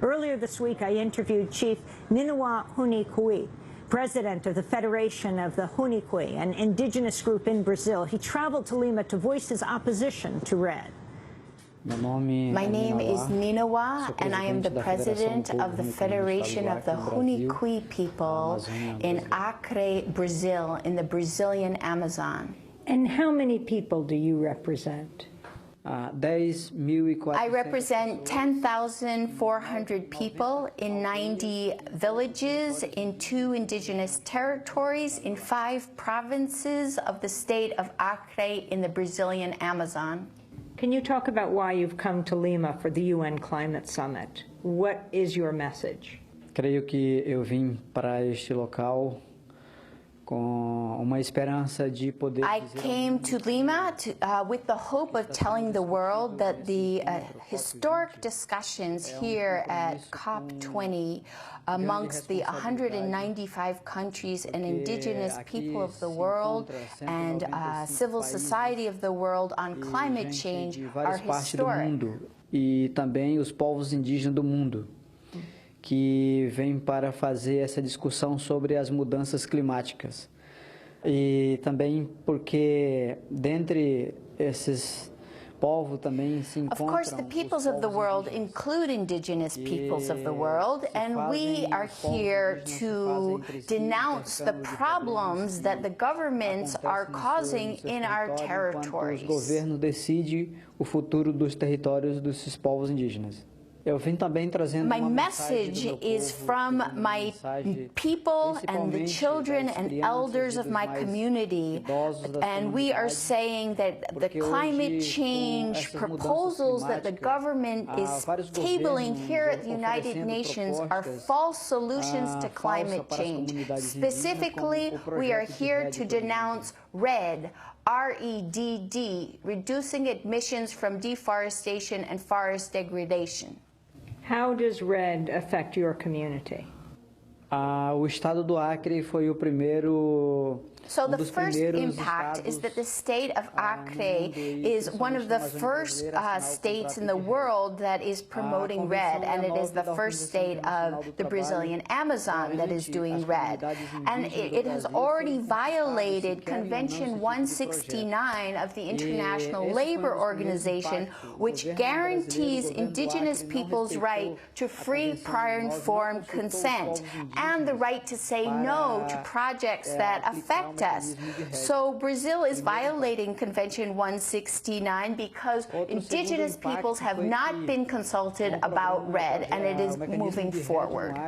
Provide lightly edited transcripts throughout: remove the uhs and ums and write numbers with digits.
Earlier this week, I interviewed Chief Ninawa Hunikui, president of the Federation of the Hunikui, an indigenous group in Brazil. He traveled to Lima to voice his opposition to REDD. My name is Ninawa, and I am the president of the Federation of the Hunikui people in Acre, Brazil, in the Brazilian Amazon. And how many people do you represent? I represent 10,400 people in 90 villages, in 2 indigenous territories, in 5 provinces of the state of Acre in the Brazilian Amazon. Can you talk about why you've come to Lima for the UN Climate Summit? What is your message? Creio que eu vim para este local com uma esperança de poder. I came to Lima with the hope of telling the world that the historic discussions here at COP20 amongst the 195 countries and indigenous people of the world and civil society of the world on climate change are historic. E também os povos indígenas do mundo, que vêm para fazer essa discussão sobre as mudanças climáticas. E também porque dentre esses povos também se encontram. Of course, the peoples of the world include indigenous peoples of the world, and we are here to denounce the problems that the governments are causing in our territories. O governo decide o futuro dos territórios desses povos indígenas. My message is from my people and the children and elders of my community, and we are saying that the climate change proposals that the government is tabling here at the United Nations are false solutions to climate change. Specifically, we are here to denounce REDD, REDD, reducing emissions from deforestation and forest degradation. How does REDD affect your community? O estado do Acre foi o primeiro. So the first impact is that the state of Acre is one of the first states in the world that is promoting REDD, and it is the first state of the Brazilian Amazon that is doing REDD. And it has already violated Convention 169 of the International Labor Organization, which guarantees indigenous people's right to free, prior informed consent and the right to say no to projects that affect us. So Brazil is violating Convention 169 because indigenous peoples have not been consulted about REDD, and it is moving forward.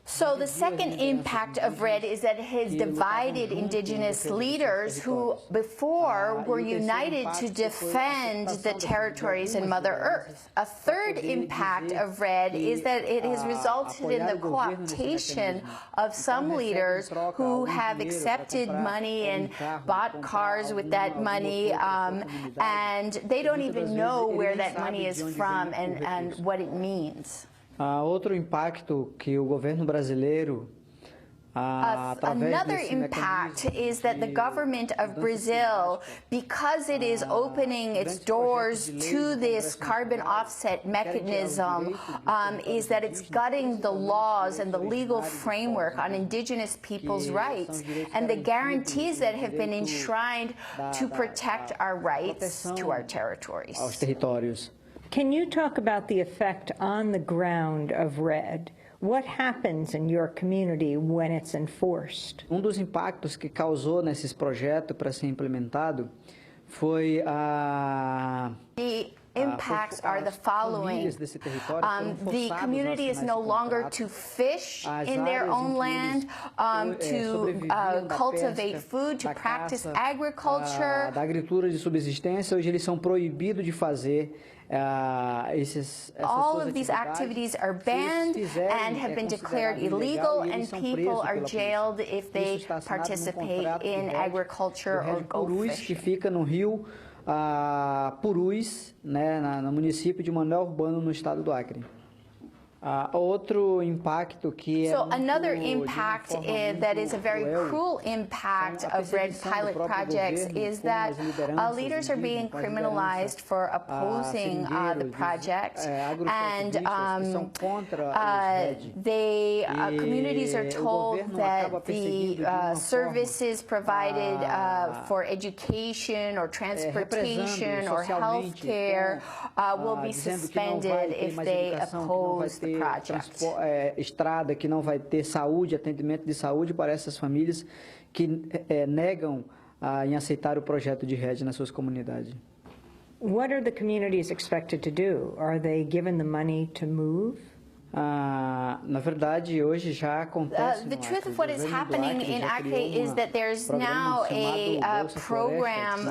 So the second impact of REDD is that it has divided indigenous leaders who before were united to defend the territories and Mother Earth. A third impact of REDD is that it has resulted in the co-optation of some leaders who have accepted money and bought cars with that money, and they don't even know where that money is from and what it means. Outro impacto que o governo brasileiro Another impact is that the government of Brazil, because it is opening its doors to this carbon offset mechanism, is that it's gutting the laws and the legal framework on indigenous people's rights and the guarantees that have been enshrined to protect our rights to our territories. Can you talk about the effect on the ground of REDD? What happens in your community when it's enforced? Dos impactos que causou nesses projetos para ser implementado foi The impacts are the following. The community is no longer to fish in their own land, to cultivate food, to practice agriculture. Da agricultura de subsistência, hoje eles são proibidos de fazer all of these activities are banned and have been declared illegal, and people are jailed if they participate in agriculture or go fishing. Que fica no rio Purus, né, no município de Manoel Urbano, no estado do Acre. Outro impacto que So another impact that is a very cruel impact of REDD pilot projects is that leaders are being criminalized for opposing the project, and communities are told that the services provided for education or transportation or health care will be suspended if they oppose the project. Estrada, que não vai ter saúde, atendimento de saúde para essas famílias que negam em aceitar o projeto de REDD nas suas comunidades. What are the communities expected to do? Are they given the money to move? Na verdade, hoje já acontece. The truth of what is happening in Acre is that there's now a program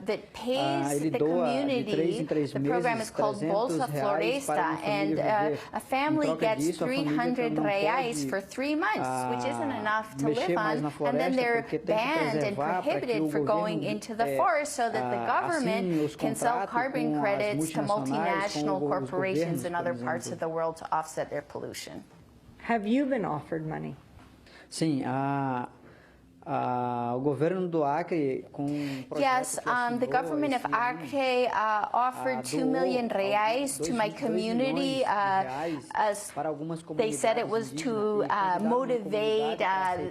that pays the community. The program is called Bolsa Floresta, and a family gets 300 reais for 3 months, which isn't enough to live on, and then they're banned and prohibited for going into the forest so that the government can sell carbon credits to multinational corporations in other parts of the world to offset their pollution. Have you been offered money? Sim, o governo do Acre com Yes, the government of Acre offered 2 million reais to my community. They said it was to motivate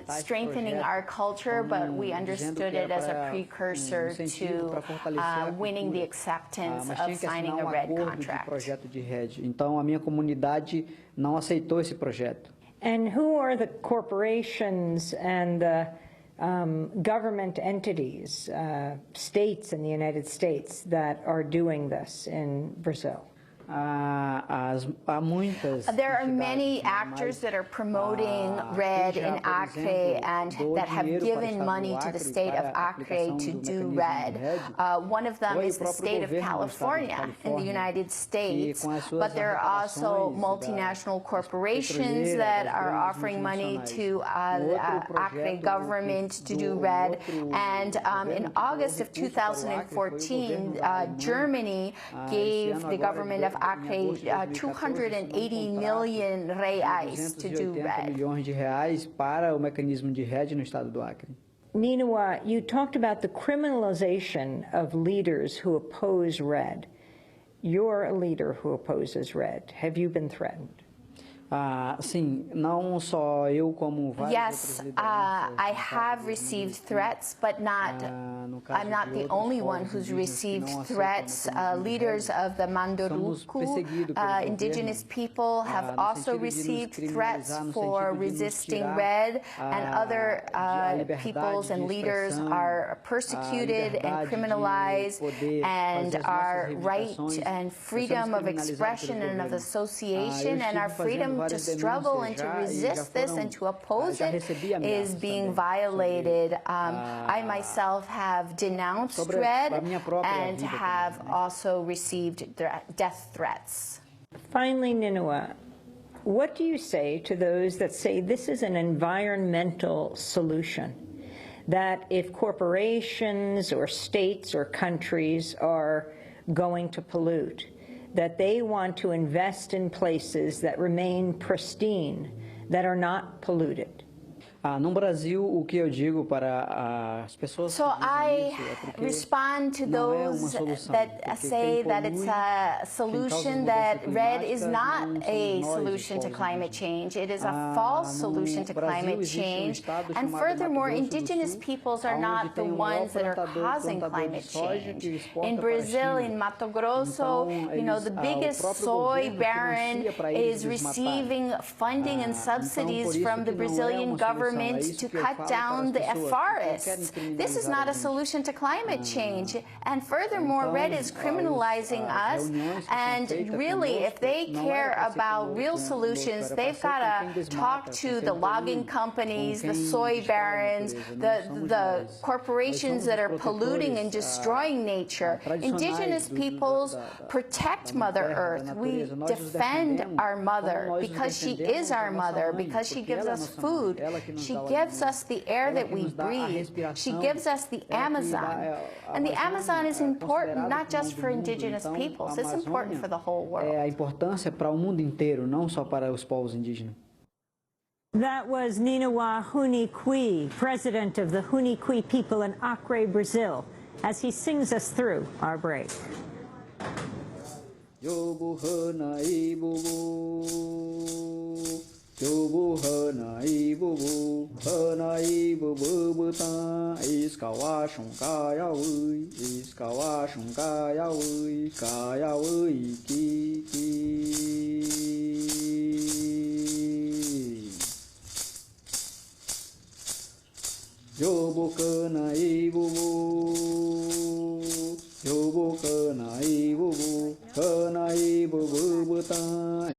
strengthening our culture, but we understood it as a precursor to winning the acceptance of signing a REDD contract. Então a minha comunidade não aceitou esse projeto. And who are the corporations and the government entities, states in the United States that are doing this in Brazil? There are many actors that are promoting REDD in Acre and that have given money to the state of Acre to do REDD. One of them is the state of California in the United States, but there are also multinational corporations that are offering money to the Acre government to do REDD. And in August of 2014, Germany gave the government of Acre 280 million reais to do REDD. Milhões de reais para o mecanismo de REDD no estado do Acre. Ninawa, you talked about the criminalization of leaders who oppose REDD. You're a leader who opposes REDD. Have you been threatened? Sim, não só eu como vários Yes, I have received threats, but I'm not the only one who's received threats. Leaders of the Manduruku indigenous people have also received threats for resisting REDD, and other peoples and leaders are persecuted and criminalized, and our right and freedom of expression and of association and our freedom to struggle and to resist this and to oppose it is being violated. I myself have denounced REDD and have also received death threats. Finally, Ninawa, what do you say to those that say this is an environmental solution? That if corporations or states or countries are going to pollute, that they want to invest in places that remain pristine, that are not polluted? No Brasil, o que eu digo para as pessoas So I respond to those that say that it's a solution, that REDD is not a solution to climate change. It is a false solution to climate change. And furthermore, indigenous peoples are not the ones that are causing climate change. In Brazil, in Mato Grosso, you know, the biggest soy baron is receiving funding and subsidies from the Brazilian government to cut down the forests. This is not a solution to climate change. And furthermore, REDD is criminalizing us. And really, if they care about real solutions, they've got to talk to the logging companies, the soy barons, the corporations that are polluting and destroying nature. Indigenous peoples protect Mother Earth. We defend our mother because she is our mother, because she gives us food. She gives us the air that we breathe. She gives us the Amazon. And the Amazon is important not just for indigenous peoples, it's important for the whole world. A importância para o mundo inteiro, não só para os povos indígenas. That was Ninawa Huni-Kui, president of the Huni-Kui people in Acre, Brazil, as he sings us through our break. Yobu hana ibubu, yobu hana ibubu buta, iskawashun kaya ui ki. Yobu kana ibubu, yobu kana ibubu buta.